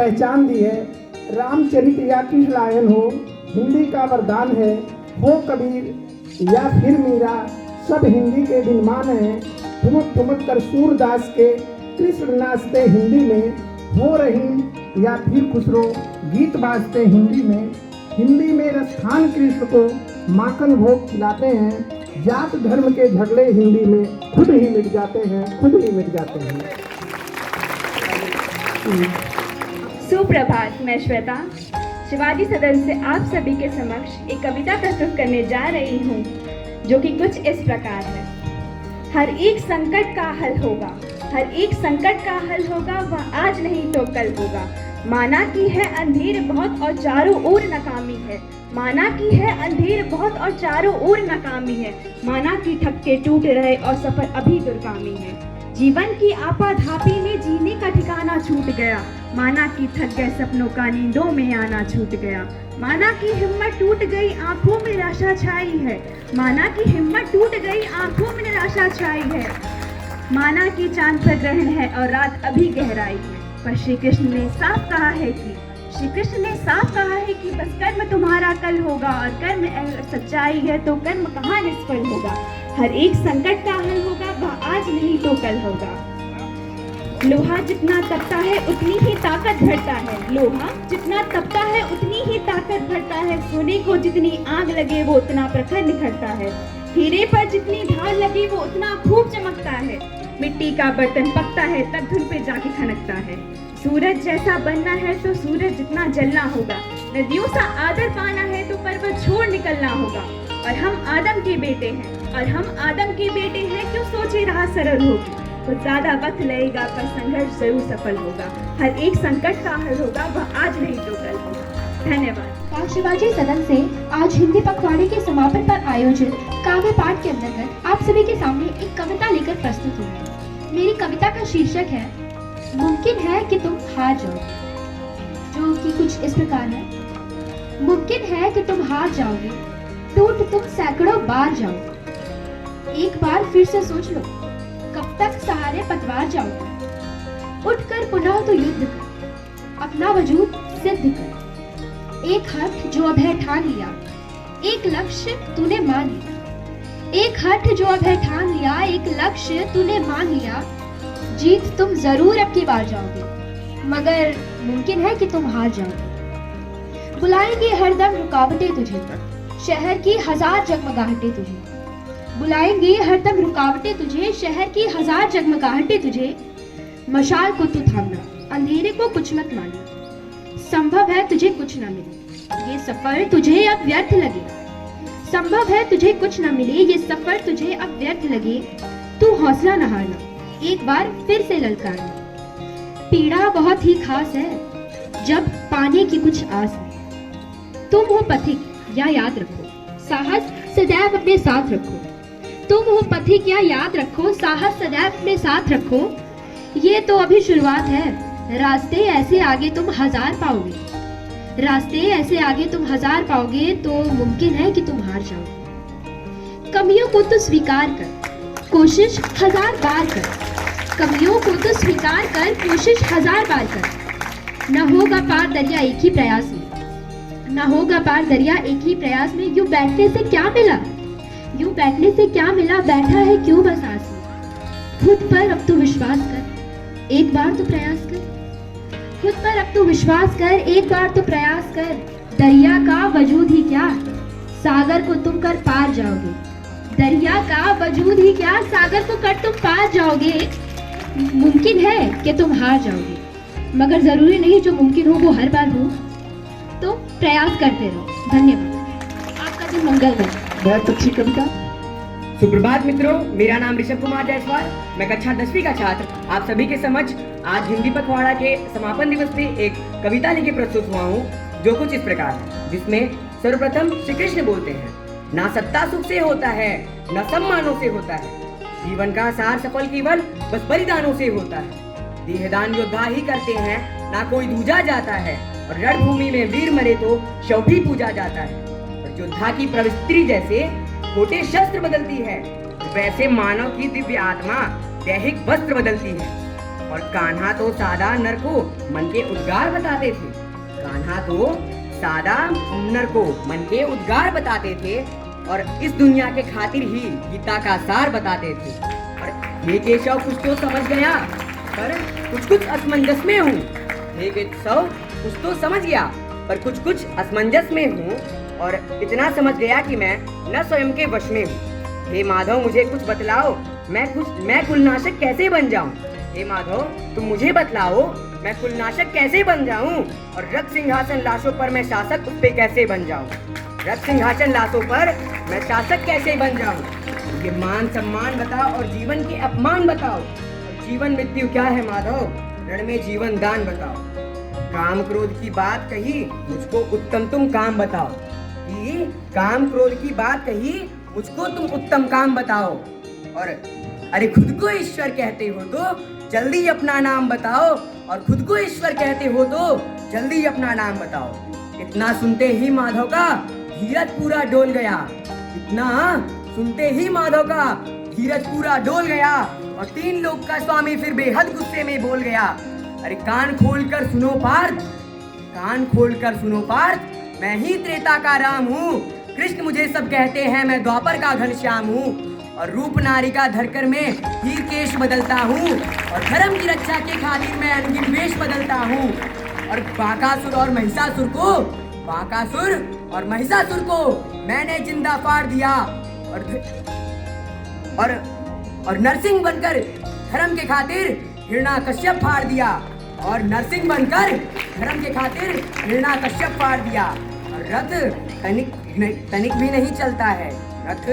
पहचान दी है। रामचरित या कृष्णायन हो, हिंदी का वरदान है। हो कबीर या फिर मीरा, सब हिंदी के दिनमान हैं। ठुमक ठुमक कर सूरदास के कृष्ण नाचते हिंदी में। हो रहीम या फिर खुसरो, गीत बाजते हिंदी में। हिंदी में रसखान कृष्ण को माखन भोग खिलाते हैं। जात धर्म के झगड़े हिंदी में खुद ही मिट जाते हैं, खुद ही मिट जाते हैं। सुप्रभात, मैं श्वेता शिवाजी सदन से आप सभी के समक्ष एक कविता प्रस्तुत करने जा रही हूँ, जो कि कुछ इस प्रकार है। हर एक संकट का हल होगा, हर एक संकट का हल होगा, वह आज नहीं तो कल होगा। माना की है अंधेर बहुत और चारों ओर नाकामी है। माना की है अंधेर बहुत और चारों ओर नाकामी है। माना की थक्के टूट रहे और सफर अभी दुर्गामी है। जीवन की आपाधापी में जीने का ठिकाना छूट गया। माना की थक गए सपनों का नींदों में आना छूट गया। माना की हिम्मत टूट गई, आंखों में निराशा छाई है। माना की हिम्मत टूट गई, आंखों में निराशा छाई है। माना की चांद पर ग्रहण है और रात अभी गहराई है। पर श्री कृष्ण ने साफ कहा है कि बस कर्म तुम्हारा कल होगा, और कर्म अगर सच्चाई है तो कर्म कहाँ निष्फल होगा। हर एक संकट का हल होगा, वह आज नहीं तो कल होगा। लोहा जितना तपता है उतनी ही ताकत भरता है। लोहा जितना तपता है उतनी ही ताकत भरता है। सोने को जितनी आग लगे वो उतना प्रखर निखरता है। हीरे पर जितनी ढाल लगी वो उतना खूब चमकता है। मिट्टी का बर्तन पकता है तब धुन पे जाके खनकता है। सूरज जैसा बनना है तो सूरज जितना जलना होगा। नदियों सा आदर पाना है तो पर्वत छोड़ निकलना होगा। और हम आदम के बेटे हैं, क्यों सोचे राह सरल होगी। तो ज्यादा वक्त लगेगा पर संघर्ष जरूर सफल होगा। हर एक संकट का हल होगा, वह आज नहीं तो कल होगा। धन्यवाद। शिवाजी सदन से आज हिंदी पखवाड़े के समापन पर आयोजित काव्य पाठ के अंतर्गत आप सभी के सामने एक कविता लेकर प्रस्तुत हुई है। मेरी कविता का शीर्षक है मुमकिन है कि तुम हार जाओ, जो कि कुछ इस प्रकार है। मुमकिन है कि तुम हार जाओगे, टूट तुम सैकड़ों बार जाओ। एक बार फिर से सोच लो, कब तक सहारे पतवार जाओगे। उठकर पुनः तो युद्ध कर, अपना वजूद सिद्ध कर। एक हठ जो अभय ठान लिया, एक लक्ष्य तूने मान लिया। एक हठ जो अभय ठान लिया, एक लक्ष्य तूने मान लिया। जीत तुम जरूर अब की बार जाओगे, मगर मुमकिन है कि तुम हार जाओगे। बुलाएंगे हरदम रुकावटें तुझे, शहर की हजार जगमगाहटें तुझे। बुलाएंगे हरदम रुकावटें तुझे, शहर की हजार जगमगाहटें तुझे। मशाल को तू थामना, अंधेरे को कुछ मत मानना। संभव है तुझे कुछ न मिले, ये सफर तुझे अब व्यर्थ लगे। संभव है तुझे कुछ न मिले, ये सफर तुझे अब व्यर्थ लगे। तू हौसला न हारना, एक बार फिर से ललकारना। पीड़ा बहुत ही खास है जब पाने की कुछ आस है। तुम हो पथिक या याद रखो, साहस सदैव अपने साथ रखो। तुम हो पथिक या याद रखो, साहस सदैव अपने साथ रखो। ये तो अभी शुरुआत है, रास्ते ऐसे आगे तुम हजार पाओगे। रास्ते ऐसे आगे तुम हजार पाओगे, तो मुमकिन है कि तुम हार जाओ। कमियों को तो स्वीकार कर, कोशिश हजार बार कर। कमियों को तो स्वीकार कर, कोशिश हजार बार कर। न होगा पार दरिया एक ही प्रयास में, न होगा पार दरिया एक ही प्रयास में। यूं बैठने से क्या मिला, यूं बैठने से क्या मिला, बैठा है क्यों बस आस में। खुद पर अब तो विश्वास कर, एक बार तो प्रयास कर। खुद पर अब तो विश्वास कर, एक बार तो प्रयास कर। दरिया का वजूद ही क्या, सागर को तुम कर पार जाओगे। दरिया का वजूद ही क्या, सागर को कर तुम पार जाओगे। मुमकिन है कि तुम हार जाओगे, मगर जरूरी नहीं जो मुमकिन हो वो हर बार हो। तो प्रयास करते रहो। धन्यवाद। आपका दिन मंगलमय। बहुत अच्छी कविता। सुप्रभात मित्रों, मेरा नाम ऋषभ कुमार जायसवाल, मैं कक्षा 10वीं का छात्र आप सभी के समक्ष आज हिंदी पखवाड़ा के समापन दिवस पे एक कविता लेके प्रस्तुत हुआ हूँ, जो कुछ इस प्रकार है, जिसमें सर्वप्रथम श्री कृष्ण बोलते हैं, ना सत्ता सुख से होता है, न सम्मानों से होता है, जीवन का सार सफल केवल बस बलिदानों से होता है। देहदान योद्धा ही करते हैं, ना कोई दूजा जाता है, और रणभूमि में वीर मरे तो शव भी पूजा जाता है। और योद्धा की प्रविष्टि जैसे छोटे शस्त्र बदलती है, वैसे मानव की दिव्य आत्मा दैहिक वस्त्र बदलती है। और कान्हा तो सादा नर को मन के उद्गार बताते थे। कान्हा तो सादा नर को मन के उद्गार बताते थे और इस दुनिया के खातिर ही गीता का सार बताते थे। और हे केशव कुछ तो समझ गया, पर कुछ असमंजस में हूँ। हे केशव कुछ तो समझ गया, पर कुछ असमंजस में हूँ और इतना समझ गया कि मैं न स्वयं के वश में हूँ। हे माधव मुझे कुछ बतलाओ, मैं कुलनाशक कैसे बन जाऊं? हे माधव तुम मुझे बतलाओ, मैं कुलनाशक कैसे बन जाऊं? और रक्त सिंहासन लाशों पर मैं शासक उस पे कैसे बन जाऊं? रक्त सिंहासन लाशों पर मैं शासक कैसे बन जाऊं? ये मान सम्मान बताओ और जीवन के अपमान बताओ। और जीवन मृत्यु क्या है माधव? रण में जीवन दान बताओ। काम क्रोध की बात कही, मुझको उत्तम तुम काम बताओ। कि काम क्रोध की बात कही, मुझको तुम उत्तम काम बताओ। और अरे खुद को ईश्वर कहते हो तो जल्दी अपना नाम बताओ। और खुद को ईश्वर कहते हो तो जल्दी अपना नाम बताओ। इतना सुनते ही माधव का धीरज पूरा डोल गया। इतना सुनते ही माधव का धीरज पूरा डोल गया और 3 लोक का स्वामी फिर बेहद गुस्से में बोल गया। अरे कान खोल कर सुनो पार्थ, कान खोल कर सुनो पार्थ, मैं ही त्रेता का राम हूँ। कृष्ण मुझे सब कहते हैं, मैं द्वापर का घनश्याम हूँ। और रूप नारी का धरकर मैं हीर केश बदलता हूँ और धर्म की रक्षा के खातिर मैं अनगिन वेश बदलता हूँ। और बाकासुर और महिषासुर को मैंने जिंदा फाड़ दिया और नरसिंह बनकर धर्म के खातिर हिरण्याकश्यप फाड़ दिया। और नरसिंह बनकर धर्म के खातिर हिरण्याकश्यप फाड़ दिया। और रथ तनिक भी नहीं चलता है, रथ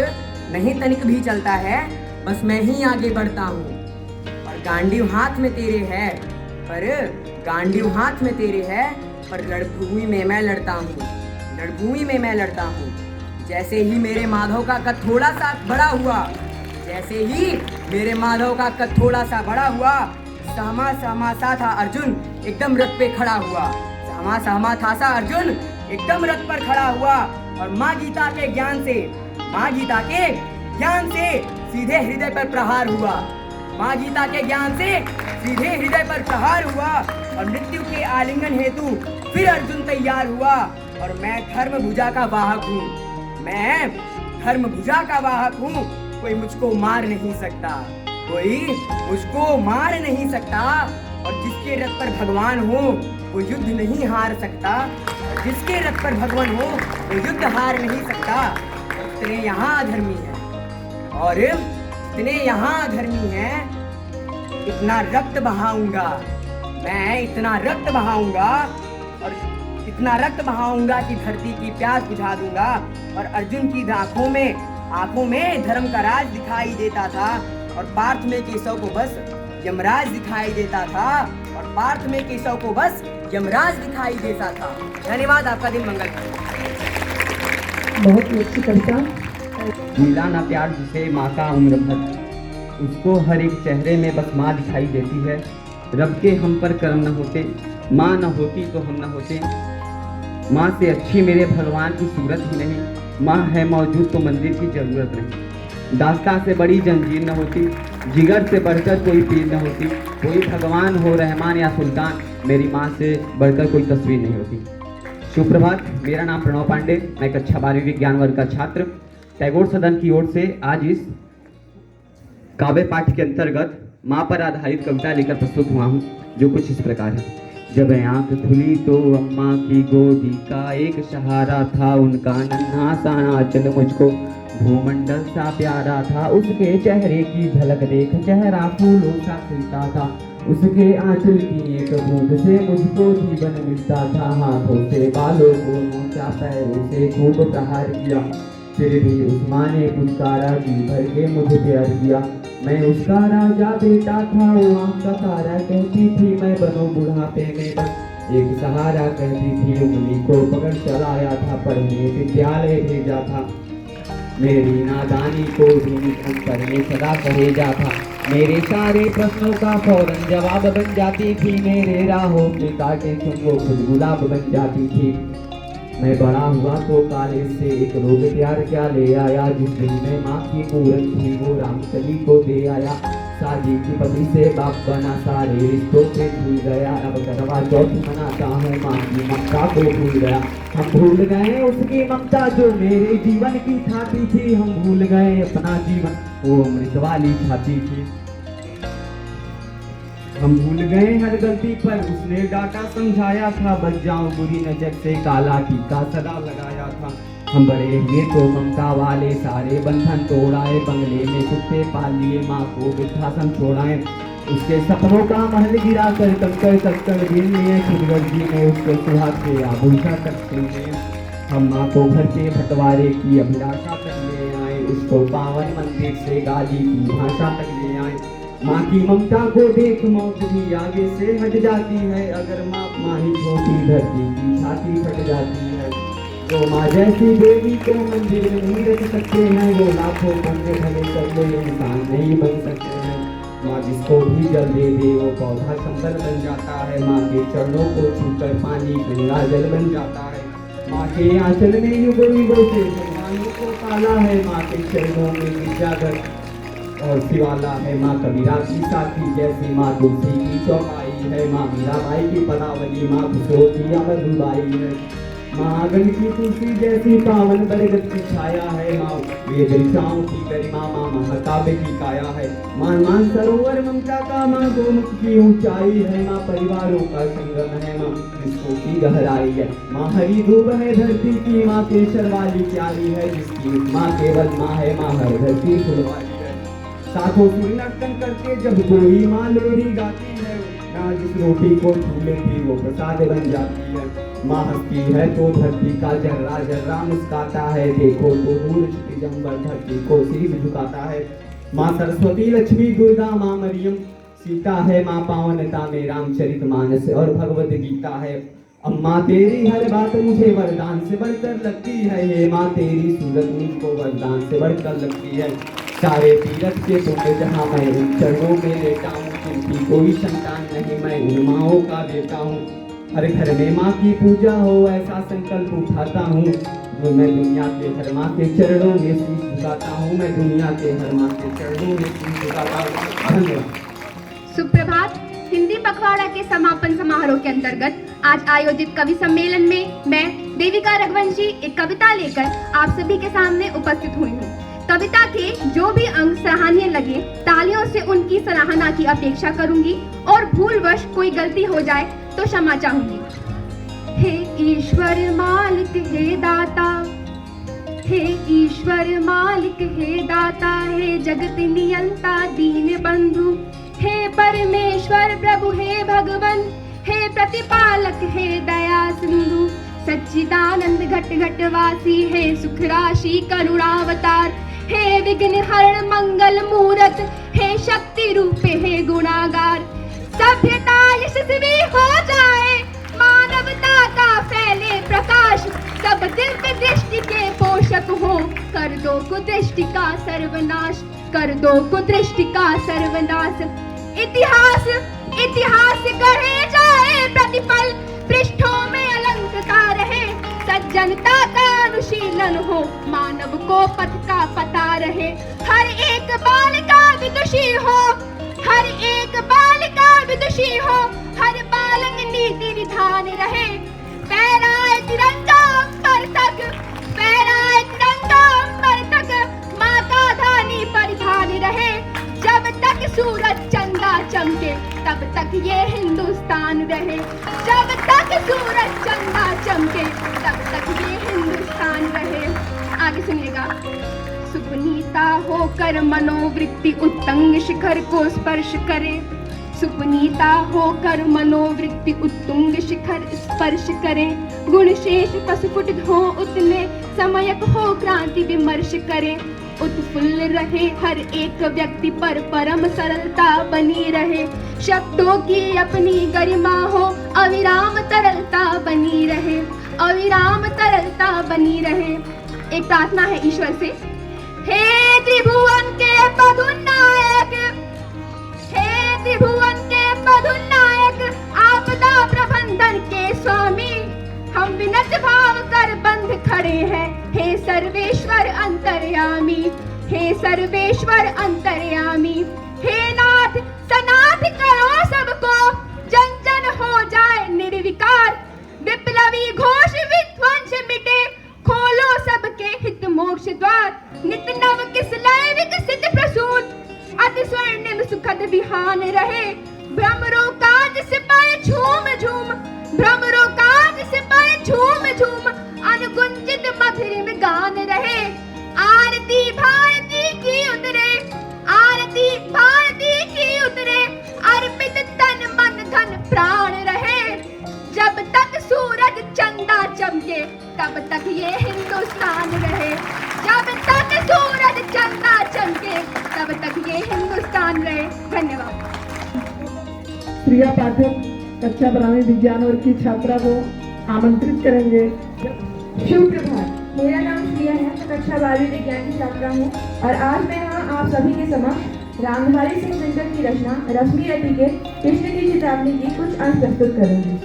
नहीं तनिक भी चलता है, बस मैं ही आगे बढ़ता हूँ। और गांडीव हाथ में तेरे है, पर रणभूमि में मैं लड़ता हूँ। जैसे ही मेरे माधव का कद थोड़ा सा बड़ा हुआ, सहमा सा था अर्जुन एकदम रथ पे खड़ा हुआ। सहमा था सा अर्जुन एकदम रथ पर खड़ा हुआ और माँ गीता के ज्ञान से सीधे हृदय पर प्रहार हुआ। माँ गीता के ज्ञान से सीधे हृदय पर प्रहार हुआ और मृत्यु के आलिंगन हेतु फिर अर्जुन तैयार हुआ। और मैं धर्म भुजा का वाहक हूँ, कोई मुझको मार नहीं सकता। और जिसके रथ पर भगवान हो वो युद्ध नहीं हार सकता। और जिसके रथ पर भगवान हो वो युद्ध हार नहीं सकता। इतने यहाँ अधर्मी हैं, इतना रक्त बहाऊंगा कि धरती की प्यास बुझा दूंगा। और अर्जुन की आंखों में धर्म का राज दिखाई देता था और पार्थ में केशव को बस यमराज दिखाई देता था। धन्यवाद, आपका दिन मंगल करे। बहुत ही अच्छी कविता। मिला ना प्यार जिसे माँ का उम्र भर, उसको हर एक चेहरे में बस माँ दिखाई देती है। रब के हम पर कर्म न होते, माँ न होती तो हम न होते। माँ से अच्छी मेरे भगवान की सूरत ही नहीं, माँ है मौजूद तो मंदिर की जरूरत नहीं। दास्तां से बड़ी जंजीर न होती, जिगर से बढ़कर कोई पीर न होती। कोई भगवान हो रहमान या सुल्तान, मेरी माँ से बढ़कर कोई तस्वीर नहीं होती। सुप्रभात, मेरा नाम प्रणव पांडे, मैं कक्षा 12वीं विज्ञान वर्ग का छात्र टैगोर सदन की ओर से आज इस काव्य पाठ के अंतर्गत माँ पर आधारित कविता लेकर प्रस्तुत हुआ हूँ, जो कुछ इस प्रकार है। जब आंख खुली तो अम्मा की गोदी का एक सहारा था, उनका नन्हा सा आंचल मुझको भूमंडल सा प्यारा था। उसके चेहरे की झलक देख चेहरा फूलों सा खिलता था। उसके आंचल की एक बूंद से मुझको जीवन मिलता था। हाथों से बालों को नोचा, पैरों से खूब प्रहार किया, फिर भी उस माँ ने पुचकारा, जी भर के मुझे प्यार किया। मैं उसका राजा बेटा था, वो आम का तारा कहती थी, मैं बनो बुढ़ापे में बस एक सहारा कहती थी। उंगली को पकड़ चलाया था, पढ़ने विद्यालय भेजा था। मेरी नादानी को भी अंतर में सदा सहेजा था। मेरे सारे प्रश्नों का फौरन जवाब बन जाती थी। मेरे राहों के कांटे सुन वो खुद गुलाब बन जाती थी। मैं बड़ा हुआ तो कॉलेज से एक रोग प्यार क्या ले आया, जिस दिन में माँ की मूरत थी वो रामकली को दे आया। शादी की पति से बाप बना, सारे रिश्तों पे भूल गया, अब करवा चौथ मनाता हूँ, माँ की ममता को भूल गया। हम भूल गए उसकी ममता जो मेरे जीवन की छाती थी, हम भूल गए अपना जीवन वो अमृत वाली छाती थी। हम भूल गए हर गलती पर उसने डांटा समझाया था, बच जाऊं बुरी नजर से काला टीका सदा लगाया था। हम बड़े हुए तो ममता वाले सारे बंधन तोड़ाए, बंगले में कुत्ते पाल लिए, माँ को वृद्धाश्रम छोड़ाए। उसके सपनों का महल गिरा कर कंकड़ गिन लिए, खुदगर्जी में उसके सुहाग से आभूषा करते हैं। हम माँ को घर के बंटवारे की अभिलाषा तक ले आए, उसको पावन मंदिर से गाली की भाषा तक ले आए। माँ की ममता को देख मौत भी आगे से हट जाती है, अगर माँ ही छोटी धरती की छाती फट जाती है। जो माँ जैसी देवी को मंदिर में नहीं रख सकते हैं, वो लाखों बंदे भले कर ले इंसान नहीं बन सकते हैं। माँ जिसको भी जल दे दे वो पौधा संबल बन जाता है, माँ के चरणों को छूकर पानी गंगा जल बन जाता है। माँ के आंचल में युगों युगों से भगवानों को पाला है, माँ के चरणों में गिरजाघर और शिवाला है। माँ कबीरा की साथी जैसी, माँ तुलसी की चौपाई है, माँ मीराबाई की पदावली, माँ खुसरो की अमरबाई है। माँ आंगन की तुलसी जैसी पावन बरगद की छाया है, माँ वेद ऋचाओं की गरिमा, माँ महाकाव्य की काया है। माँ मानसरोवर ममता का, माँ गोमुख की ऊंचाई है, माँ परिवारों का संगम है, माँ रिश्तों की गहराई है। माँ हरी धूप है धरती की, माँ केसर वाली प्यारी है, जिसकी माँ केवल माँ है, माँ हर धरती फुलवाली है। साथों सुर नर्तन करके जब कोई माँ लोरी गाती है, माँ जिस रोटी को छू लेती वो प्रसाद बन जाती है। माँ हंसती है तो धरती का जर्रा जर्रा मुस्काता है, देखो तो दूर क्षितिजंबर धरती को शीश झुकाता है। माँ सरस्वती लक्ष्मी दुर्गा माँ मरियम सीता है, माँ पावनता में रामचरितमानस और भगवद गीता है। अम्मा तेरी हर बात मुझे वरदान से बढ़कर लगती है, हे माँ तेरी सूरत मुझको वरदान से बढ़कर लगती है। सारे तीरथ के तुम जहाँ मैं उन चरणों में लेटा हूँ, क्योंकि कोई संतान नहीं मैं उन माँओं का बेटा हूँ। हर घर में माँ की पूजा हो ऐसा संकल्प उठाता हूँ, मैं दुनिया के हर माँ के चरणों में शीश झुकाता हूँ, मैं दुनिया के हर माँ के चरणों में शीश झुकाता हूँ। धन्यवाद। सुप्रभात। हिंदी पखवाड़ा के समापन समारोह के अंतर्गत आज आयोजित कवि सम्मेलन में मैं देविका रघुवंशी एक कविता लेकर आप सभी के सामने उपस्थित हुई हूँ। कविता के जो भी अंग सराहनीय लगे तालियों से उनकी सराहना की अपेक्षा करूंगी और भूलवश कोई गलती हो जाए तो क्षमा चाहूंगी। हे ईश्वर मालिक हे दाता, हे ईश्वर मालिक हे दाता, हे जगत नियंता दीन बंधु, हे परमेश्वर प्रभु हे भगवन, हे प्रतिपालक हे दया सिंधु, सच्चिदानंद घट घट वासी, हे सुख राशि करुणावतार, हे विघ्न हरण मंगल मूरत, हे शक्ति रूप हे गुणागार। सभ्यता यशस्वी हो जाए, मानवता का फैले प्रकाश, सब दिव्य दृष्टि के पोषक हो, कर दो कुदृष्टि का सर्वनाश, कर दो कुदृष्टि का सर्वनाश। इतिहास इतिहास गढ़े जाए प्रतिपल, पृष्ठों में अलंकता रहे, सज्जनता का अनुशीलन हो, मानव को पथ का पता रहे। हर एक बालिका विदुषी हो, हर एक बालिका विदुषी हो, हर बालक नीति विधान रहे। फहराए तिरंगा अंबर तक, फहराए तिरंगा अंबर तक, माँ का धानी परिधान रहे। जब तक सूरज चंदा चमके तब तक ये हिंदुस्तान रहे, जब तक सूरज चंदा चमके तब तक ये हिंदुस्तान रहे। आगे सुनिएगा। सुपनीता होकर मनोवृत्ति उत्तुंग शिखर को स्पर्श करे, सुपनीता होकर मनोवृत्ति उत्तुंग शिखर स्पर्श करे, गुण शेष पसुफुटित हो उतने समयक हो क्रांति विमर्श करे। उत्फुल्ल रहे हर एक व्यक्ति पर परम सरलता बनी रहे, शब्दों की अपनी गरिमा हो, अविराम तरलता बनी रहे, अविराम तरलता बनी रहे। एक प्रार्थना है ईश्वर से। हे त्रिभुवन के पदुनायक, हे त्रिभुवन के पदुनायक, आपदा प्रबंधन के स्वामी, हम विनत भाव कर बंध खड़े हैं, हे सर्वेश्वर अंतर्यामी, हे सर्वेश्वर अंतर्यामी, हे ना को जन जन हो जाए निर्विकार, विप्लवी घोष विध्वंस मिटे, खोलो सबके हित मोक्ष द्वार, नित नव किस लय विकसित प्रसून, अति स्वर्णिम सुखद विहान रहे, भ्रमरों काज सिपाही झूम झूम, भ्रमरों काज सिपाही झूम झूम, अनुगुंजित मधुर गान रहे, आरती भारती की उतरे, आरती भारती की उतरे, अर्पित तन मन धन प्राण रहे, जब तक सूरज चंदा चमके तब तक ये हिंदुस्तान रहे, जब तक सूरज चंदा चमके तब तक ये हिंदुस्तान रहे। धन्यवाद। प्रिया पाठक कक्षा 12वीं विज्ञान वर्ग की छात्रा को आमंत्रित करेंगे। शुभ प्रभात, मेरा नाम श्रिया है, मैं कक्षा 12वीं विज्ञान की छात्रा हूँ और आज मैं यहाँ आप सभी के समक्ष रामधारी सिंह दिनकर की रचना रश्मि रति के कृष्ण की चेतावनी की कुछ अंश प्रस्तुत करूंगी।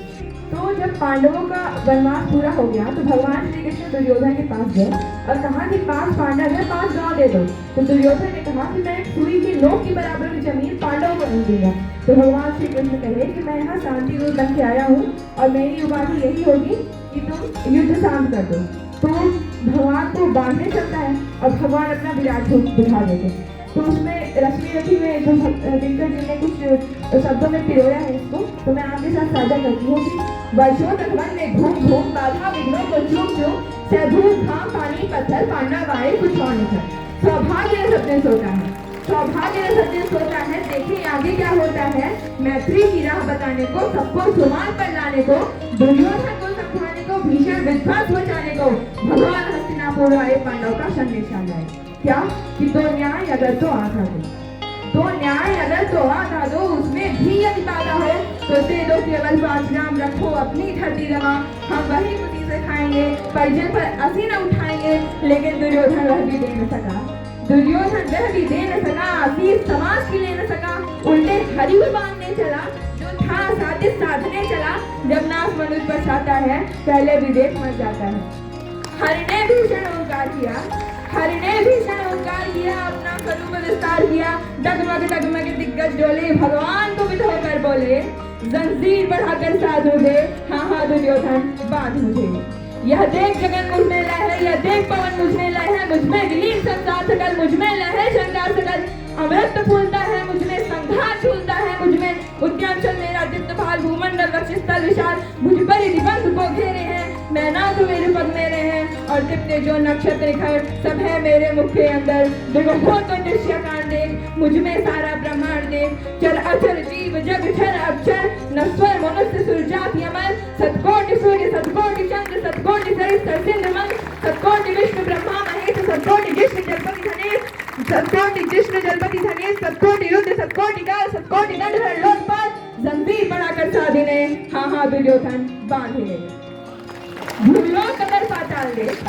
तो जब पांडवों का वनवास पूरा हो गया तो भगवान श्री कृष्ण दुर्योधन के पास गए और कहा कि 5 पांडव है, 5 गांव दे दो। तो दुर्योधन ने कहा कि मैं एक सुई की नोक की बराबर की जमीन पांडवों को नहीं दूंगा। तो भगवान श्री कृष्ण कहे कि मैं यहाँ शांति दूत बन के आया हूँ और मेरी उपाधि यही होगी कि तुम युद्ध शांत कर दो। तो भगवान को बांधने चलता है और भगवान अपना विराट रूप दिखा देते। तो उसमें रश्मि रति में जो दिनकर जी ने कुछ शब्दों में पिरोया है इसको, तो मैं आपके साथ साझा करती हूँ कि वर्षों तक वन में घूम घूम, बाधा विघ्नों को चूक चूक, सहधूम घाम पानी पत्थर, पांडव आए कुछ और निकल, सौभाग्य ने सबने सोचा है, सौभाग्य ने सबने सोचा है। देखिए आगे क्या होता है, मैत्री की राह बताने को, सबको सुमान पर लाने को, दुर्योधन को समझाने को, भीषण विध्वंस बचाने को भगवान हस्तिनापुर आए, पांडव का संदेशा लाए। क्या कि दो न्याय अगर तो आधा दो, दो न्याय अगर तो आधा दो, उसमें भी यदि बाधा हो तो दे दो केवल 5 ग्राम, रखो अपनी धरती रमा, हम वही मुट्ठी से खाएंगे, परिजन पर असी न उठाएंगे। लेकिन दुर्योधन वह भी दे न सका, दुर्योधन वह भी दे न सका, असीस समाज की ले न सका, उल्टे हरि को बांधने चला, जो था साजिश साधने चला। जब नाश मनुष्य पर छाता है पहले विदेश मर जाता है। हरि ने भीषण ओंकार किया, हरि ने भीषण ओंकार किया, अपना स्वरूप विस्तार किया, डगमग डगमग दिग्गज डोले, भगवान को विध होकर बोले, जंजीर बढ़ाकर साधु दे, हाँ हाँ दुर्योधन बांध मुझे। यह देख गगन मुझ में लय है, यह देख पवन मुझ में लय है, मुझ में विलीन संसार सकल, मुझ में लय है शंका सकल, अमृत फूलता है मुझ में, संघार झूलता है मुझ में, उद्यानचल मेरा दीप्त भाल, भूमंडल वक्षस्थल विशाल, मुझ पर ही निबंध को घेरे हैं, मैं ना तो मेरे पग मेरे हैं, और दिप्ते जो नक्षत्र निखर सब है मेरे मुख के अंदर। देखो हो तो दृश्य कांड देख, मुझ में सारा ब्रह्मांड देख, चर अचर जीव जग क्षर अक्षर, नश्वर मनुष्य सुरजात यमन, सतकोटि सूर्य सतकोटि चंद्र सतकोटि सरिस्तर सिंधु मन, सतकोटि विष्णु ब्रह्मा महेश, सतकोटि जिष्णु जलपति धनेश, सतकोटि जिष्णु जलपति धनेश, सतकोटि रुद्र सतकोटि काल, सतकोटि दंडधर लोकपाल, जंजीर बढ़ाकर साधे ने, हाँ हाँ दुर्योधन बांधे ने। भूलो कदर पाताल देख,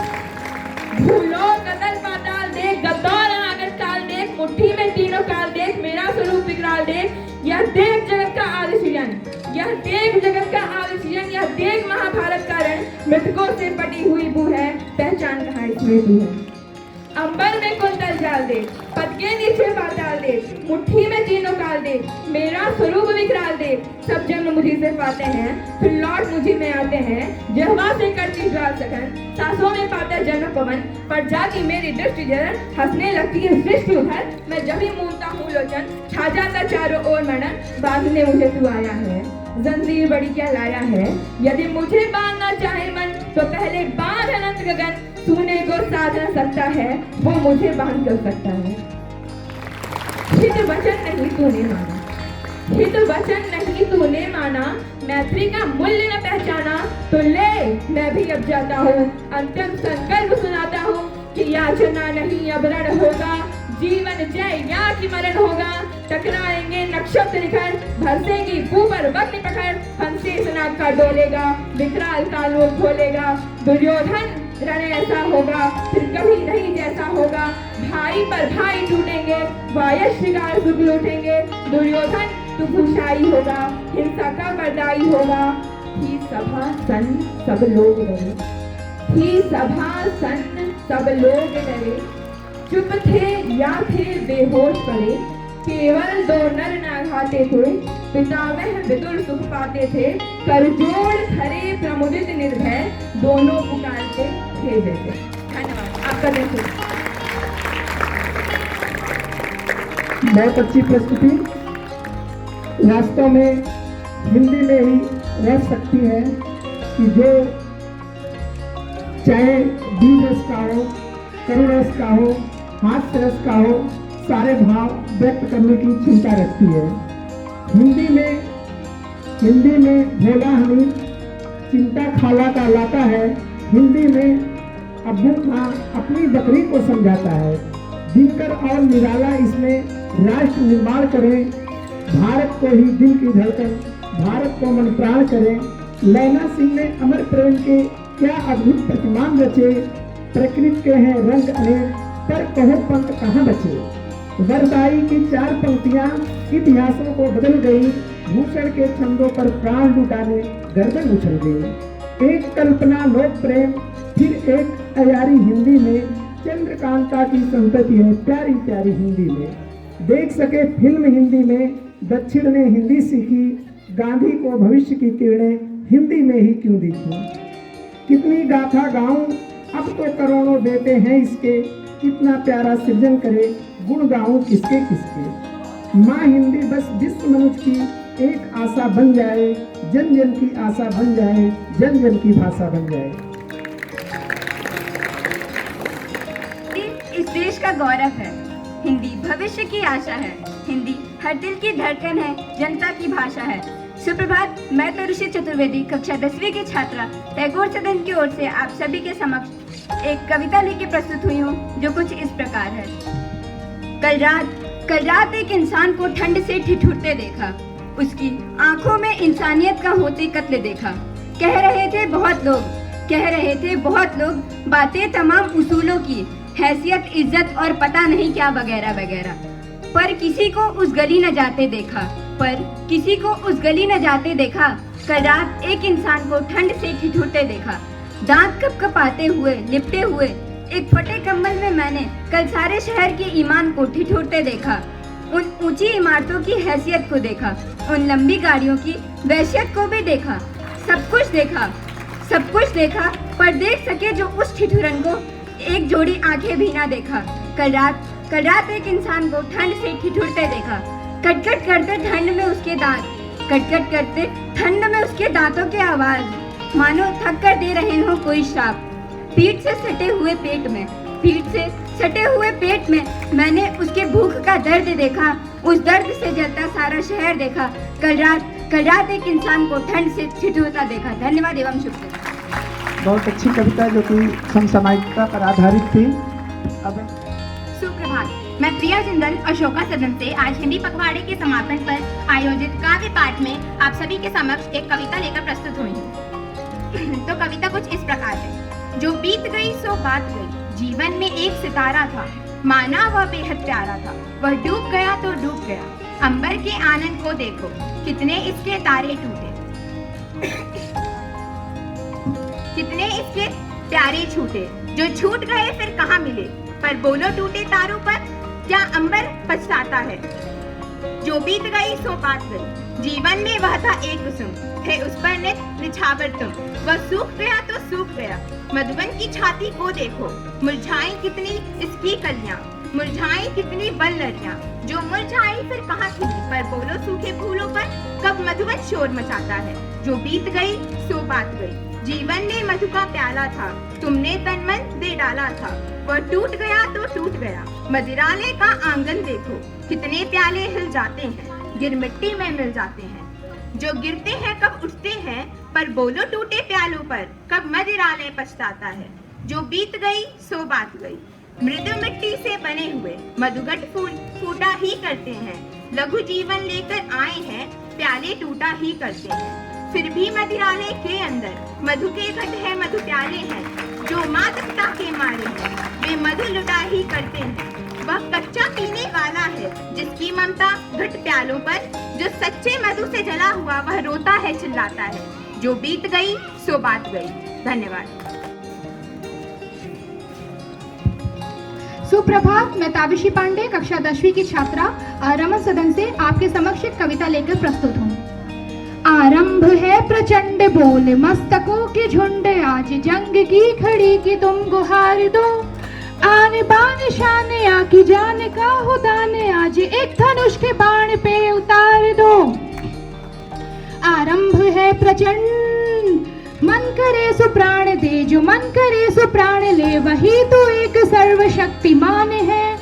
भूलो कदर पाताल देख, गद्दौर अनागत काल देख, मुट्ठी में तीनों काल देख, मेरा स्वरूप विकराल देख, यह देख जगत का आदि सृजन, यह देख जगत का आदि सृजन, यह देख महाभारत का रण, मृतकों से पटी हुई बू है, पहचान कहाँ इसमें तू है। अंबर में कुंतल जाल दे, पद के नीचे पाताल दे, मुट्ठी में तीनों काल दे, मेरा स्वरूप विकराल दे, सब जन्म मुझी से पाते हैं, फिर लौट मुझी में आते हैं, जिह्वा से करती ज्वाल सघन, सांसों में पाता जन्म पवन, पर जाती मेरी दृष्टि जरन, हंसने लगती है सृष्टि उधर, मैं जब ही मूलता हूँ लोचन, छा जाता चारों ओर मनन, बांधने मुझे तू आया है, जंजीर बड़ी क्या लाया है, यदि मुझे बांधना चाहे मन तो पहले बांध अनंत गगन, तूने को साध न सकता है वो मुझे बांध कर सकता है। हित वचन नहीं तूने माना, हित वचन नहीं तूने माना, मैत्री का मूल्य न पहचाना, तो ले मैं भी अब जाता हूँ, अंतिम संकल्प सुनाता हूँ कि याचना नहीं अब रण होगा, जीवन जय या की मरण होगा, टकराएंगे नक्षत्र निखर, भरसेगी ऊपर वक्र पकड़, हंसेस नाग का डोलेगा, विकराल का लोक खोलेगा, दुर्योधन रण ऐसा होगा फिर कभी नहीं जैसा होगा, भाई पर भाई टूटेंगे, वायस शिकार सुख लूटेंगे, दुर्योधन तू भूषाई होगा, हिंसा का बरदाई होगा। ही सभा सन सब लोग डरे, ही सभा सन सब लोग डरे, चुप थे या थे बेहोश पड़े, केवल दो नर ना घाते थे, पितामह विदुर सुख पाते थे, करजोड़ खरे प्रमुदित निर्भय, दोनों पुकारते थे जैसे। धन्यवाद आपका दिन शुभ। बहुत अच्छी प्रस्तुति। वास्तव में हिंदी में ही रह सकती है कि जो चाहे बीज रस का हो, करुण रस का हो, हास्य रस का हो, सारे भाव व्यक्त करने की क्षमता रखती है। हिंदी में भोला हमीद चिंता खाला का लाता है। हिंदी में अब्बू खां अपनी बकरी को समझाता है। दिनकर और निराला इसमें राष्ट्र निर्माण करें, भारत को ही दिल की धड़कन, भारत को मन प्राण करें। लैला सिंह ने अमर प्रेम के क्या अद्भुत प्रतिमान रचे। प्रकृति के हैं रंग अनेक, पर कहो पंत कहाँ बचे। वरदाई की 4 पंक्तियां इतिहासों को बदल गई। भूषण के छंदों पर प्राण लुटाने गर्दन उछल गई। एक कल्पना लोक प्रेम, फिर एक अयारी हिंदी में। चंद्रकांता की संतति है प्यारी प्यारी हिंदी में। देख सके फिल्म हिंदी में, दक्षिण ने हिंदी सीखी। गांधी को भविष्य की किरणें हिंदी में ही क्यों दिखी। कितनी गाथा गाऊं, अब तो करोड़ों देते हैं इसके। कितना प्यारा सृजन करे, गुण गाऊं किसके किसके। माँ हिंदी बस विश्व मनुष्य की एक आशा बन जाए। जन जन की आशा बन जाए, जन जन की भाषा बन जाए। इस देश का गौरव है। हिंदी भविष्य की आशा है। हिंदी हर दिल की धड़कन है, जनता की भाषा है। सुप्रभात। मैं तरुषि चतुर्वेदी कक्षा 10वीं की छात्रा टैगोर सदन की ओर से आप सभी के समक्ष एक कविता लेके प्रस्तुत हुई हूँ, जो कुछ इस प्रकार है। कल रात एक इंसान को ठंड से ठिठुरते देखा। उसकी आंखों में इंसानियत का होते कत्ल देखा। कह रहे थे बहुत लोग बातें तमाम उसूलों की, हैसियत, इज्जत और पता नहीं क्या वगैरह वगैरह। पर किसी को उस गली न जाते देखा। कल रात एक इंसान को ठंड से ठिठुरते देखा। दांत कपकपाते हुए, लिपटे हुए एक फटे कंबल में मैंने कल सारे शहर के ईमान को ठिठुरते देखा। उन ऊंची इमारतों की हैसियत को देखा, उन लंबी गाड़ियों की वहशियत को भी देखा। सब कुछ देखा, पर देख सके जो उस ठिठुरन को एक जोड़ी आंखें भी ना देखा। कल रात एक इंसान को ठंड से ठिठुरते देखा। कटकट करते ठंड में उसके दांतों के आवाज, मानो थक कर दे रहे हो कोई श्राप। पीठ से सटे हुए पेट में मैंने उसके भूख का दर्द देखा। उस दर्द से जलता सारा शहर देखा। कल रात एक इंसान को ठंड से ठिठुरता देखा। धन्यवाद एवं शुक्रिया। बहुत अच्छी कविता जो कि समसामयिकता पर आधारित थी। अब सुप्रभात। मैं प्रिया जिंदल अशोका सदन से आज हिंदी पखवाड़े के समापन पर आयोजित काव्य पाठ में आप सभी के समक्ष एक कविता लेकर प्रस्तुत हुई हूँ। तो कविता कुछ इस प्रकार है। जो बीत गई सो बात गई। जीवन में एक सितारा था, माना वह बेहद प्यारा था। वह डूब गया तो डूब गया। अंबर के आनंद को देखो, कितने इसके तारे टूटे, कितने इसके प्यारे छूटे। जो छूट गए फिर कहाँ मिले, पर बोलो टूटे तारों पर क्या अंबर पछताता है। जो बीत गई सो बात गई। जीवन में वह था एक कुसुम, थे उस पर निछावर तुम। वह सूख गया तो सूख गया। मधुबन की छाती को देखो, मुरझाई कितनी इसकी कलियां, मुरझाई कितनी बल्लरियां। जो मुरझाई फिर कहाँ खिली, पर बोलो सूखे फूलों पर कब मधुबन शोर मचाता है। जो बीत गई सो बात गई। जीवन में मधु का प्याला था, तुमने तन मन दे डाला था। वह टूट गया तो टूट गया। मदिरालय का आंगन देखो, कितने प्याले हिल जाते हैं, गिर मिट्टी में मिल जाते हैं। जो गिरते हैं कब उठते हैं, पर बोलो टूटे प्यालों पर कब मदिरालय पछताता है। जो बीत गई सो बात गई। मृदु मिट्टी से बने हुए मधुघट फूटा ही करते हैं। लघु जीवन लेकर आए हैं, प्याले टूटा ही करते हैं। फिर भी मदिरालय के अंदर मधु के घट है, मधु प्याले हैं। जो मादकता के मारे हैं, वे मधु लुटा ही करते हैं। वह कच्चा पीने वाला है, जिसकी ममता घट प्यालों पर। जो सच्चे मधु से जला हुआ, वह रोता है, चिल्लाता है। जो बीत गई सो बात गई। धन्यवाद। सुप्रभात, मैं ताविशी पांडे कक्षा 10वीं की छात्रा रमन सदन से आपके समक्ष एक कविता लेकर प्रस्तुत हूँ। आरंभ है प्रचंड बोल मस्तकों के झुंड, आज जंग की खड़ी की तुम गुहार दो। आने बान शान आकी जान का हो दाने, आज एक धनुष के बाण पे उतार दो। आरंभ है प्रचंड, मन करे सो प्राण दे, जो मन करे सो प्राण ले, वही तो एक सर्वशक्तिमान है।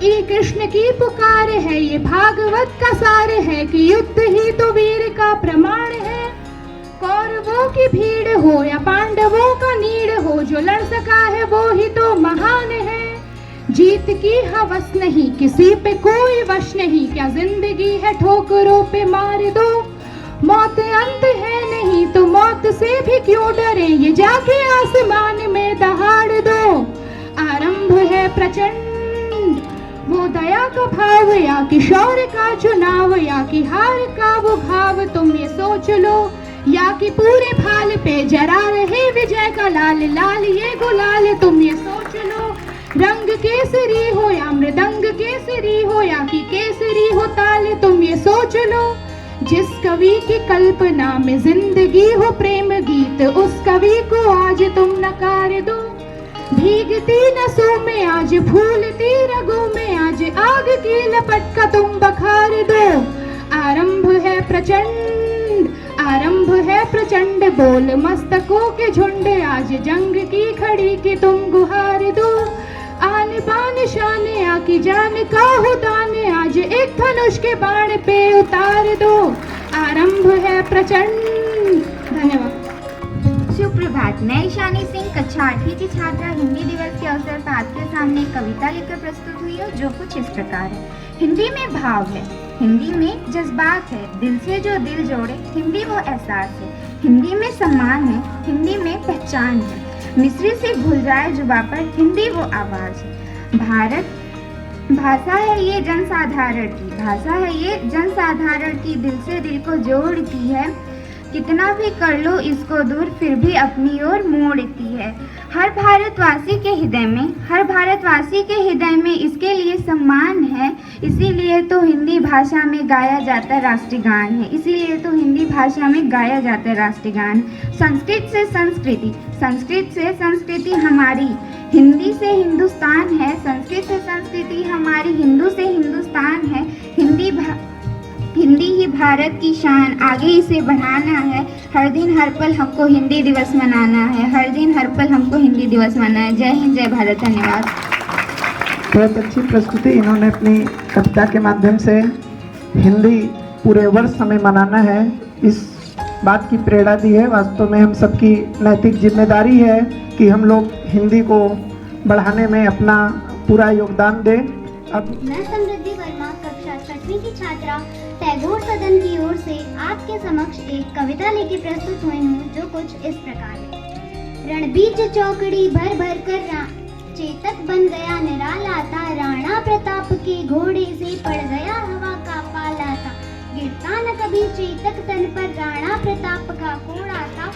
ये कृष्ण की पुकार है, ये भागवत का सार है, कि युद्ध ही तो वीर का प्रमाण है। कौरवों की भीड़ हो या पांडवों का नीड़ हो, जो लड़ सका है वो ही तो महान है। जीत की हवस नहीं, किसी पे कोई वश नहीं, क्या जिंदगी है ठोकरों पे मार दो। मौत अंत है नहीं तो मौत से भी क्यों डरे, ये जाके आसमान में दहाड़ दो। आरंभ है प्रचंड, वो दया का भाव या कि शौर्य का चुनाव, या कि हार का वो भाव तुम ये सोच लो, या कि पूरे भाल पे जरा रहे विजय का लाल, लाल ये गुलाल तुम ये सोच लो। रंग केसरी हो या मृदंग केसरी हो, या कि केसरी हो ताल तुम ये सोच लो। जिस कवि की कल्पना में जिंदगी हो प्रेम गीत, उस कवि को आज तुम नकार दो। भीगती नसों में आज फूलती रगों में, आज आग की लपट का तुम बखार दो। आरंभ है प्रचंड, आरंभ है प्रचंड बोल मस्तकों के झुंड, आज जंग की खड़ी की तुम गुहार दो। आन बान शान आकी जान का हो दाने, आज एक धनुष के बाण पे उतार दो। आरंभ है प्रचंड। धन्यवाद। सुप्रभात, मैं ईशानी सिंह कक्षा 8वीं की छात्रा हिंदी दिवस के अवसर पर आपके सामने एक कविता लेकर प्रस्तुत हुई हूँ, जो कुछ इस प्रकार है। हिंदी में भाव है, हिंदी में जज्बात है, दिल से जो दिल जोड़े, हिंदी वो एहसास है। हिंदी में सम्मान है, हिंदी में पहचान है, मिस्री से घुल जाए जुबा पर, हिंदी वो आवाज है। भारत भाषा है ये जनसाधारण की, भाषा है ये जनसाधारण की, दिल से दिल को जोड़ती है। कितना भी कर लो इसको दूर, फिर भी अपनी ओर मोड़ती है। हर भारतवासी के हृदय में, हर भारतवासी के हृदय में इसके लिए सम्मान है। इसीलिए तो हिंदी भाषा में गाया जाता राष्ट्रीय गान है, इसीलिए तो हिंदी भाषा में गाया जाता राष्ट्रीय गान। संस्कृत से संस्कृति, संस्कृत से संस्कृति हमारी, हिंदी से हिंदुस्तान है। संस्कृत से संस्कृति हमारी, हिंदू से हिंदुस्तान है। हिंदी ही भारत की शान, आगे इसे बढ़ाना है। हर दिन हर पल हमको हिंदी दिवस मनाना है, हर दिन हर पल हमको हिंदी दिवस मनाना है। जय हिंद, जय भारत। धन्यवाद। बहुत अच्छी प्रस्तुति। इन्होंने अपनी कविता के माध्यम से हिंदी पूरे वर्ष हमें मनाना है, इस बात की प्रेरणा दी है। वास्तव में हम सबकी नैतिक जिम्मेदारी है कि हम लोग हिंदी को बढ़ाने में अपना पूरा योगदान दें। अब मैं समृद्धि वर्मा कक्षा 6वीं की छात्रा टैगोर सदन की ओर से आपके समक्ष एक कविता लेके प्रस्तुत हुई हूँ, जो कुछ इस प्रकार है। रणबीज चौकड़ी भर भर कर चेतक बन गया निराला था, राणा प्रताप के घोड़े से पड़ गया हवा का पाला था। गिरता न कभी चेतक तन पर, राणा प्रताप का घोड़ा था।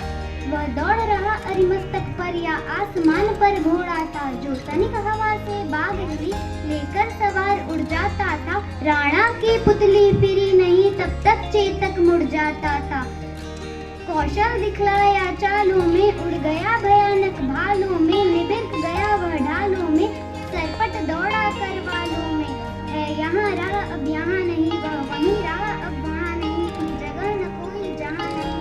वह दौड़ रहा अरिमस्तक पर या आसमान पर घोड़ा था, जो तनिक हवा से बाग हिली लेकर सवार उड़ जाता था। राणा की पुतली फिरी नहीं, तब तक चेतक मुड़ जाता था। कौशल दिखलाया चालों में, उड़ गया भयानक भालों में, निबिर्क गया वह ढालों में, सरपट दौड़ा करवालों में। है यहाँ रहा अब यहाँ नहीं, वह वहीं रहा अब वहाँ नहीं, की जगह न कोई जहाँ नहीं,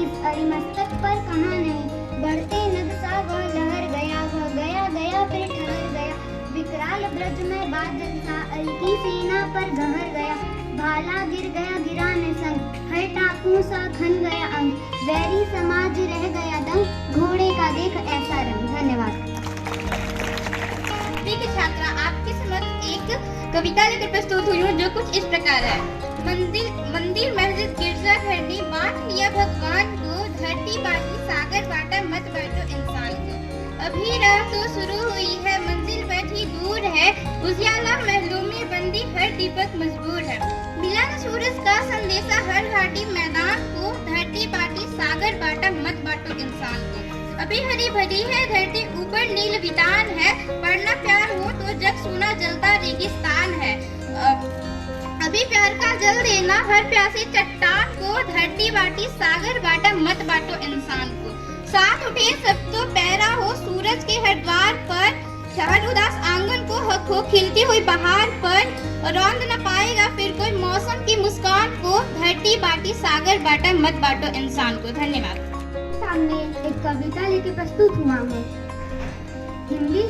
इस अरिमस्तक पर कहाँ नहीं। बढ़ते नद सा वह लहर गया, वह गया गया फिर ठहर गया। विकराल ब्रज में बादल सा, अलकी सेना पर गहर गया। भाला गिर गया गिरा न संग, हर टाकू सा खन गया अंग। वैरी समाज रह गया दंग, घोड़े का देख ऐसा रंग। धन्यवाद। की छात्रा आपके समक्ष एक कविता लेकर प्रस्तुत हुई हूँ, जो कुछ इस प्रकार है। मंदिर मस्जिद गिरजा घर ने बांट लिया भगवान को, धरती बांटी सागर बांटा मत बांटो इंसान को। अभी राह तो शुरू हुई है, मंजिल बैठी दूर है, उजियाला महलों में बंदी हर दीपक मजबूर है। मिला न सूरज का संदेशा हर घाटी मैदान को, धरती बांटी सागर बांटा मत बांटो इंसान को। अभी हरी भरी है धरती, ऊपर नील वितान है, वरना प्यार हो तो जग सोना जलता रेगिस्तान है। अभी प्यार का जल देना हर प्यासी चट्टान को, धरती बाटी सागर बाटा मत बांटो इंसान को। साथ उठे सब तो पैरा हो सूरज के हर द्वार पर, हर उदास आंगन को हक हो खिलती हुई बहार पर, रौंद न पाएगा फिर कोई मौसम की मुस्कान को, धरती बाटी सागर बाटा मत बांटो इंसान को। धन्यवाद। सामने एक कविता लेके प्रस्तुत हुआ हूँ। हिंदी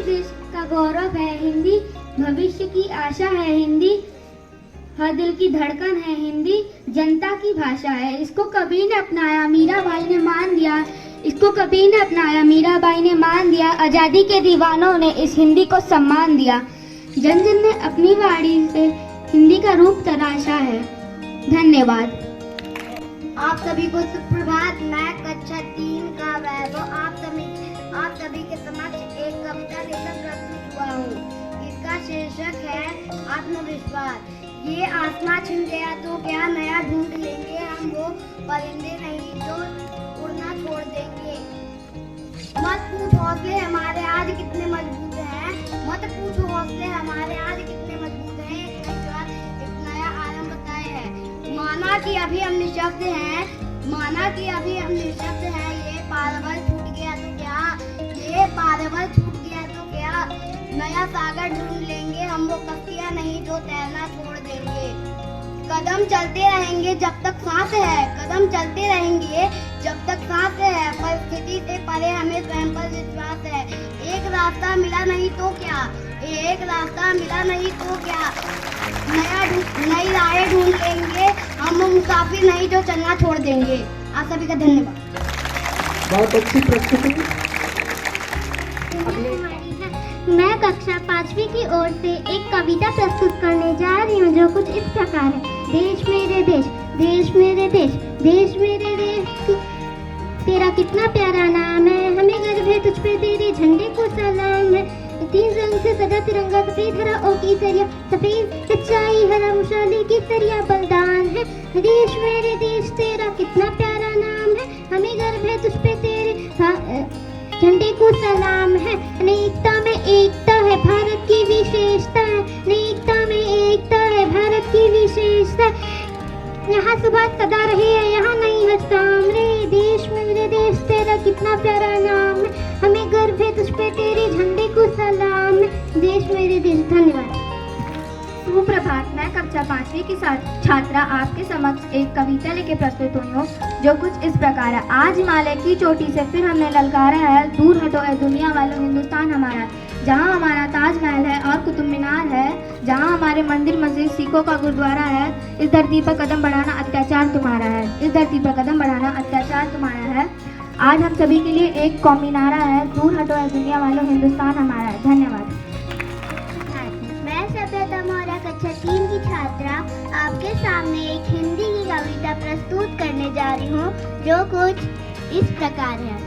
देश का गौरव है, हिंदी भविष्य की आशा है, हिंदी हर दिल की धड़कन है, हिंदी जनता की भाषा है। इसको कभी ने अपनाया मीराबाई ने मान दिया, इसको कभी ने अपनाया मीराबाई ने मान दिया, आजादी के दीवानों ने इस हिंदी को सम्मान दिया। जन जन ने अपनी वाणी से हिंदी का रूप तराशा है। धन्यवाद। आप सभी को सुप्रभात। मैं कक्षा 3 का वैभव आप सभी के समक्ष एक कविता लेकर प्रस्तुत हुआ हूँ। इसका शीर्षक है आत्मविश्वास। ये आसमां छिन गया तो क्या नया ढूंढ लेंगे हम, वो परिंदे नहीं तो उड़ना छोड़ देंगे। मत पूछ हौसले हमारे आज कितने मजबूत हैं, मत पूछो हौसले हमारे आज कितने मजबूत हैं। एक नया आरंभ तय है। माना कि अभी हम निशब्द हैं, माना कि अभी हम निशब्द हैं। ये पारवल छूट गया तो क्या, ये पारवल छूट गया तो क्या, नया सागर ढूंढ लेंगे हम, वो कश्तियां नहीं जो तैरना छोड़ देंगे। कदम चलते रहेंगे जब तक सांस है, कदम चलते रहेंगे जब तक सांस है। परिस्थिति से परे हमें स्वयं पर विश्वास है। एक रास्ता मिला नहीं तो क्या, एक रास्ता मिला नहीं तो क्या, नई राहें ढूंढ लेंगे हम, मुसाफिर नहीं जो चलना छोड़ देंगे। आप सभी का धन्यवाद। बहुत अच्छी प्रस्तुति। मैं कक्षा 5वीं की ओर से एक कविता प्रस्तुत करने जा रही हूँ जो कुछ इस प्रकार है। देश मेरे देश, देश मेरे देश, देश मेरे देश, तेरा कितना प्यारा नाम है, हमें गर्व है तुझ पे, तेरे झंडे को सलाम है। 3 रंग से सजा तिरंगा, सफेद हरा ओ केसरिया, सफेद सच्चाई हरा मुशाले केसरिया बलिदान है। देश मेरे देश, तेरा कितना प्यारा नाम है, हमें गर्व है तुझ पे, तेरे झंडे को सलाम है। अनेकता में एकता है भारत की विशेषता है, अनेकता में एकता है भारत की विशेषता। यहाँ सुबह सदा रही है, यहाँ नहीं है शाम रे। देश मेरे देश, तेरा कितना प्यारा नाम है, हमें गर्व है तुझ पे, तेरे झंडे को सलाम है। देश मेरे देश। धन्यवाद। सुप्रभात। मैं कक्षा 5वीं की छात्रा आपके समक्ष एक कविता लेके प्रस्तुत हुई हूँ जो कुछ इस प्रकार है। आज हिमालय की चोटी से फिर हमने ललकारा है, दूर हटो ए दुनिया वालों, हिंदुस्तान हमारा। जहाँ हमारा ताजमहल है और कुतुब मीनार है, जहाँ हमारे मंदिर मस्जिद सिखों का गुरुद्वारा है, इस धरती पर कदम बढ़ाना अत्याचार तुम्हारा है, इस धरती पर कदम बढ़ाना अत्याचार तुम्हारा है। आज हम सभी के लिए एक कौमी नारा है, दूर हटो ए दुनिया वालों, हिंदुस्तान हमारा है। धन्यवाद। मैं सभ्यता मौर्य कक्षा 3 की छात्रा आपके सामने एक हिंदी की कविता प्रस्तुत करने जा रही हूँ जो कुछ इस प्रकार है।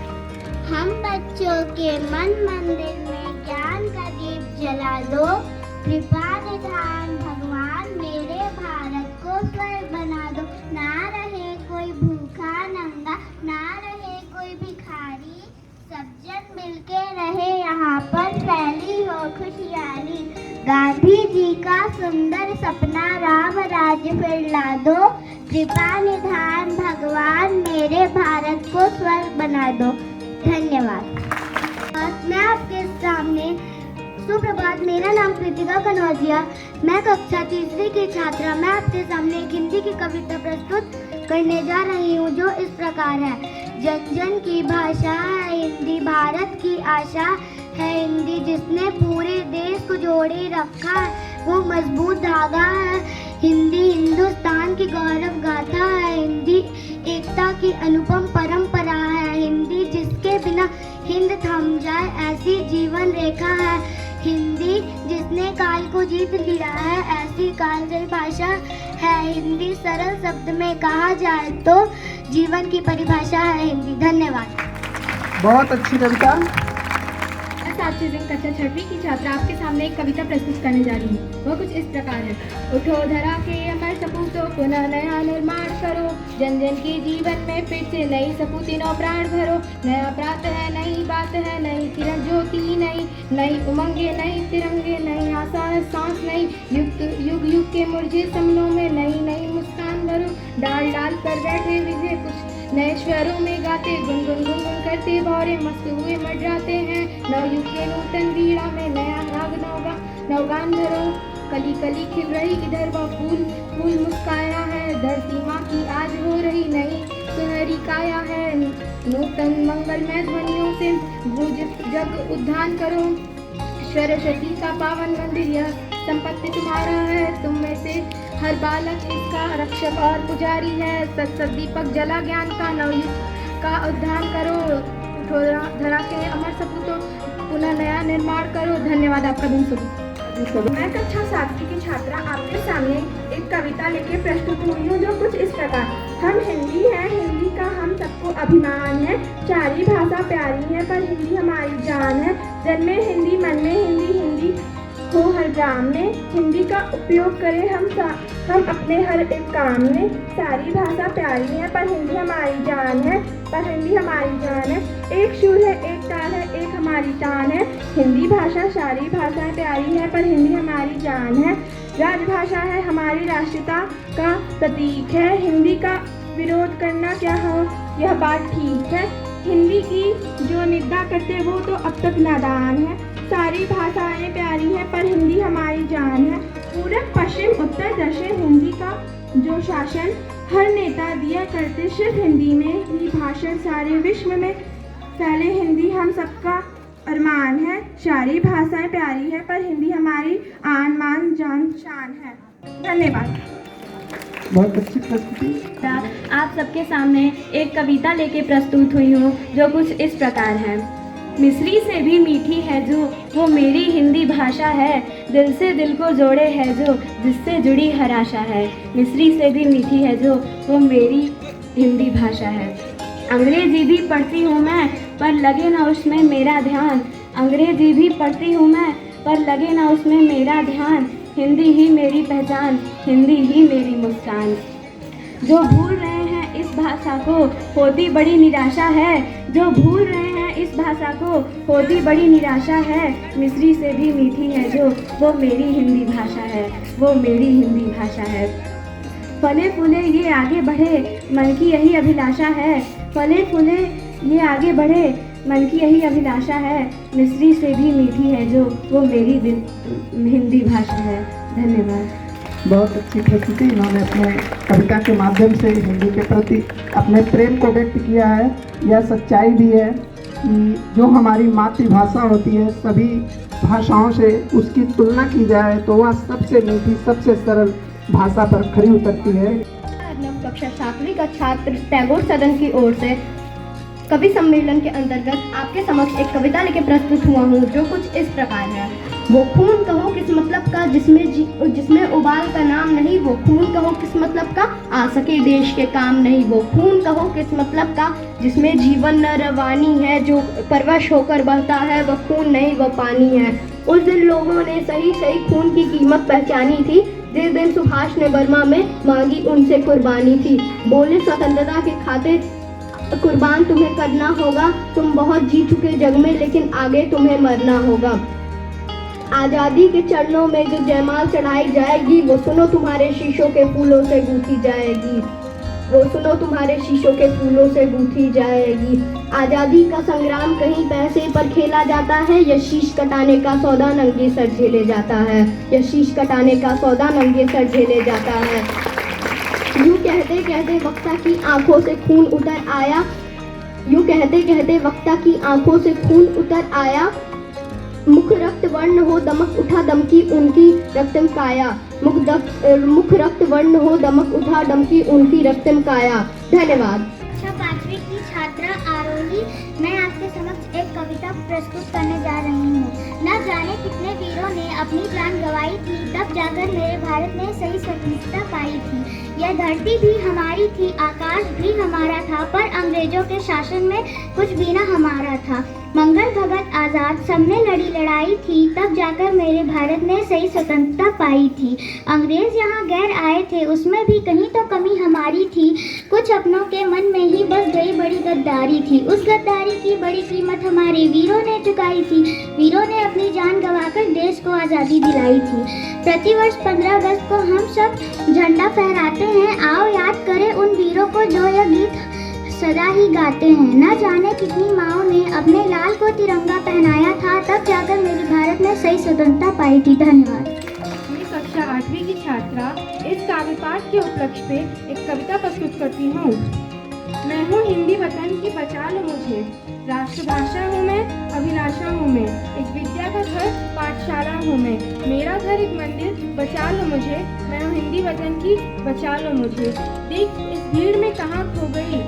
हम बच्चों के मन मंदिर में ज्ञान का दीप जला दो, कृपा निधान भगवान मेरे भारत को स्वर्ग बना दो। ना रहे कोई भूखा नंगा, ना रहे कोई भिखारी, सब जन मिलके रहे यहाँ पर, फैली हो खुशहाली। गांधी जी का सुंदर सपना राम राज्य फिर ला दो, कृपा निधान भगवान मेरे भारत को स्वर्ग बना दो। धन्यवाद। मैं आपके सामने सुप्रभात। मेरा नाम कृतिका कनौजिया। मैं कक्षा 3वीं की छात्रा। मैं आपके सामने एक हिंदी की कविता प्रस्तुत करने जा रही हूँ जो इस प्रकार है। जन जन की भाषा है हिंदी, भारत की आशा है हिंदी, जिसने पूरे देश को जोड़े रखा है वो मजबूत धागा है हिंदी, हिंदुस्तान की गौरव गाथा है हिंदी, एकता की अनुपम परंपरा है हिंदी, जिसके बिना हिंद थम जाए ऐसी जीवन रेखा है हिंदी, जिसने काल को जीत लिया है ऐसी कालजयी भाषा है हिंदी। सरल शब्द में कहा जाए तो जीवन की परिभाषा है हिंदी। धन्यवाद। बहुत अच्छी कविता। मैं साक्षी सिंह कक्षा 6वीं की छात्रा आपके सामने एक कविता प्रस्तुत करने जा रही हूँ। वह कुछ इस प्रकार है। उठो धरा के अमर सपूतों पुनः नया निर्माण करो, जन जन के जीवन में फिर से नई सपूतिनों प्राण भरो। नया प्रात है, नई बात है, नई किरण ज्योति नई, नई उमंगे, नई तिरंगे, नई आशा सांस नई, युग युग के मुरझे सपनों में नई नई मुस्कान भरो। डाल डाल कर बैठे विजय कुछ नए स्वरों में गाते, गुनगुन गुनगुन करते भौरे मस्त हुए मडराते हैं। नवयुग के नूतन वीणा में नया राग नवगान धरो। कली कली खिल रही इधर वह फूल फूल मुस्काया है, धरती माँ की आज हो रही नई सुनहरी काया है। नूतन मंगलमय ध्वनियों से गूंज जग उद्धान करो, सरस्वती का पावन मंदिर यह संपत्ति तुम्हारा है। तुम में से हर बालक इसका रक्षक और पुजारी है। सत दीपक जला ज्ञान का, नवयुग का उद्धार करो। उठो धरा के अमर सपूतों पुनः नया निर्माण करो। धन्यवाद, आपका दिन शुभ। मैं कक्षा 7वीं की छात्रा आपके सामने एक कविता लेके प्रस्तुत हुई हूँ जो कुछ इस प्रकार। हम हिंदी हैं, हिंदी का हम सबको अभिमान है। सारी भाषा प्यारी है पर हिंदी हमारी जान है। जन्मे हिंदी मन में हिंदी, हिंदी हो हर ग्राम में। हिंदी का उपयोग करें हम अपने हर एक काम में। सारी भाषा प्यारी है पर हिंदी हमारी जान है, पर हिंदी हमारी जान है। एक सुर है, एक ताल है, एक हमारी शान है। हिंदी भाषा सारी भाषाएं प्यारी है पर हिंदी हमारी जान है। राजभाषा है, हमारी राष्ट्रीयता का प्रतीक है। हिंदी का विरोध करना क्या हो यह बात ठीक है। हिंदी की जो निंदा करते वो तो अब तक नादान है। सारी भाषाएं प्यारी हैं पर हिंदी हमारी जान है। पूरब पश्चिम उत्तर दक्षिण हिंदी का जो शासन हर नेता दिया करते, सिर्फ हिंदी में ही भाषण सारे विश्व में फैले। हिंदी हम सबका अरमान है। सारी भाषाएं प्यारी है पर हिंदी हमारी आन मान जान शान है। धन्यवाद। बहुत अच्छी प्रस्तुति। आप सबके सामने एक कविता लेके प्रस्तुत हुई हूँ जो कुछ इस प्रकार है। मिस्री से भी मीठी है जो वो मेरी हिंदी भाषा है, दिल से दिल को जोड़े है जो जिससे जुड़ी हर आशा है। मिस्री से भी मीठी है जो वो मेरी हिंदी भाषा है। अंग्रेजी भी पढ़ती हूँ मैं पर लगे ना उसमें मेरा ध्यान। अंग्रेजी भी पढ़ती हूँ मैं पर लगे ना उसमें मेरा ध्यान। हिंदी ही मेरी पहचान, हिंदी ही मेरी मुस्कान। जो भूल रहे हैं इस भाषा को होती बड़ी निराशा है। जो भूल रहे हैं इस भाषा को होती बड़ी निराशा है। मिस्री से भी मीठी है जो वो मेरी हिंदी भाषा है, वो मेरी हिंदी भाषा है। फले फूले ये आगे बढ़े मन की यही अभिलाषा है। फले फूले ये आगे बढ़े मन की यही अभिलाषा है। मिस्री से भी मीठी है जो वो मेरी हिंदी भाषा है। धन्यवाद। बहुत अच्छी प्रस्तुति। इन्होंने अपने कविता के माध्यम से हिंदी के प्रति अपने प्रेम को व्यक्त किया है। यह सच्चाई भी है कि जो हमारी मातृभाषा होती है सभी भाषाओं से उसकी तुलना की जाए तो वह सबसे मीठी, सबसे सरल भाषा पर खरी उतरती है। कक्षा 7वीं का छात्र टैगोर सदन की ओर से कवि सम्मेलन के अंतर्गत आपके समक्ष एक कविता लेकर प्रस्तुत हुआ हूँ जो कुछ इस प्रकार है। वो खून कहो किस मतलब का जिसमें उबाल का नाम नहीं। वो खून कहो किस मतलब का आ सके देश के काम नहीं। वो खून कहो किस मतलब का जिसमें जीवन न रवानी है। जो परवश होकर बहता है वह खून नहीं वह पानी है। उस दिन लोगों ने सही सही खून की कीमत पहचानी थी जिस दिन सुभाष ने बर्मा में मांगी उनसे कुर्बानी थी। बोले स्वतंत्रता के खातिर कुर्बान तुम्हें करना होगा। तुम बहुत जी चुके जग में लेकिन आगे तुम्हें मरना होगा। आज़ादी के चरणों में जो जयमाल चढ़ाई जाएगी वो सुनो तुम्हारे शीशों के फूलों से गूंथी जाएगी। वो सुनो तुम्हारे शीशों के फूलों से गूंथी जाएगी। आज़ादी का संग्राम कहीं पैसे पर खेला जाता है या शीश कटाने का सौदा नंगे सर झेले जाता है। या शीश कटाने का सौदा नंगे सर झेले जाता है। यूं कहते कहते वक्ता की आंखों से खून उतर आया। यूं कहते कहते वक्ता की आंखों से खून उतर आया। मुख रक्त वर्ण हो दमक उठा दमकी उनकी रक्तम काया। मुख रक्त वर्ण हो दमक उठा दमकी उनकी रक्तम काया। धन्यवाद। कक्षा 5वीं की छात्रा आरोही, मैं आपके समक्ष एक कविता प्रस्तुत करने जा रही हूँ। न जाने कितने वीरों ने अपनी जान गंवाई थी, तब जाकर मेरे भारत ने सही स्वतंत्रता पाई थी। यह धरती भी हमारी थी, आकाश भी हमारा था, पर अंग्रेजों के शासन में कुछ भी न हमारा था। मंगल भगत आज़ाद सबने लड़ी लड़ाई थी, तब जाकर मेरे भारत ने सही स्वतंत्रता पाई थी। अंग्रेज यहाँ गैर आए थे, उसमें भी कहीं तो कमी हमारी थी। कुछ अपनों के मन में ही बस गई बड़ी गद्दारी थी। उस गद्दारी की बड़ी कीमत हमारे वीरों ने चुकाई थी। वीरों ने अपनी जान गंवाकर देश को आज़ादी दिलाई थी। प्रतिवर्ष 15 अगस्त को हम सब झंडा फहराते हैं। आओ याद करें उन वीरों को जो यह गीत सदा ही गाते हैं। न जाने कितनी माँओं ने अपने लाल को तिरंगा पहनाया था, तब जाकर मेरे भारत ने सही स्वतंत्रता पाई थी। धन्यवाद। मैं कक्षा 8वीं की छात्रा इस काव्य पाठ के उपलक्ष्य पे एक कविता प्रस्तुत करती हूँ। मैं हूँ हिंदी वतन की, बचा लो मुझे। राष्ट्रभाषा हूँ मैं, अभिलाषा हूँ मैं। एक विद्या का घर, पाठशाला हूँ मैं। मेरा घर एक मंदिर, बचा लो मुझे। मैं हूँ हिंदी वतन की, बचा लो मुझे। देख इस भीड़ में कहाँ खो गई,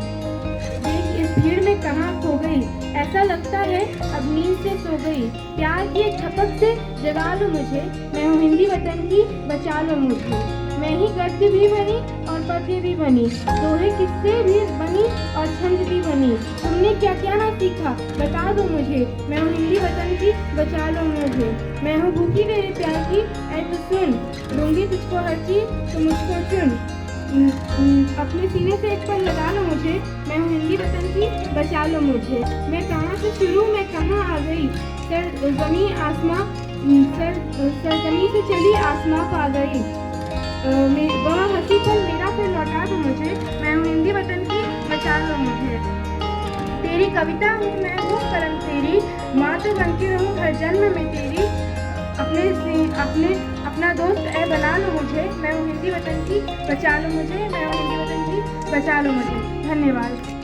देख इस भीड़ में कहाँ खो गई। ऐसा लगता है अब नींद से सो गई। प्यार की एक झपक से जगा लो मुझे। मैं हूँ हिंदी वतन की, बचा लो मुझे। मैं ही गद्य भी बनी और पद्य भी बनी, दोहे किस्से भी बनी और छंद भी बनी। तुमने क्या क्या ना सीखा, बता दो मुझे। मैं हूँ हिंदी वतन की, बचा लो मुझे। मैं हूँ भूखी तेरे प्यार की, ऐ तो सुन। दूंगी तुझको हर चीज, तो मुझको चुन। अपने सीने से एक पल लगा लो मुझे। मैं हूँ हिंदी वतन की, बचा लो मुझे। मैं कहाँ से शुरू, मैं कहाँ आ गई। सरजमी आसमां, सरजमी से चली आसमां पा गई। वह हंसी पल मेरा फिर लौटा दो मुझे। मैं हूँ हिंदी वतन की, बचा लो मुझे। तेरी कविता हूँ मैं, वो कलम तेरी, माँ तो बनती रहूँ हर जन्म में तेरी। अपना दोस्त ऐ बना लो मुझे। मैं हूँ हिंदी वतन की, बचा लो मुझे। मैं हूँ हिंदी वतन की, बचा लो मुझे। धन्यवाद।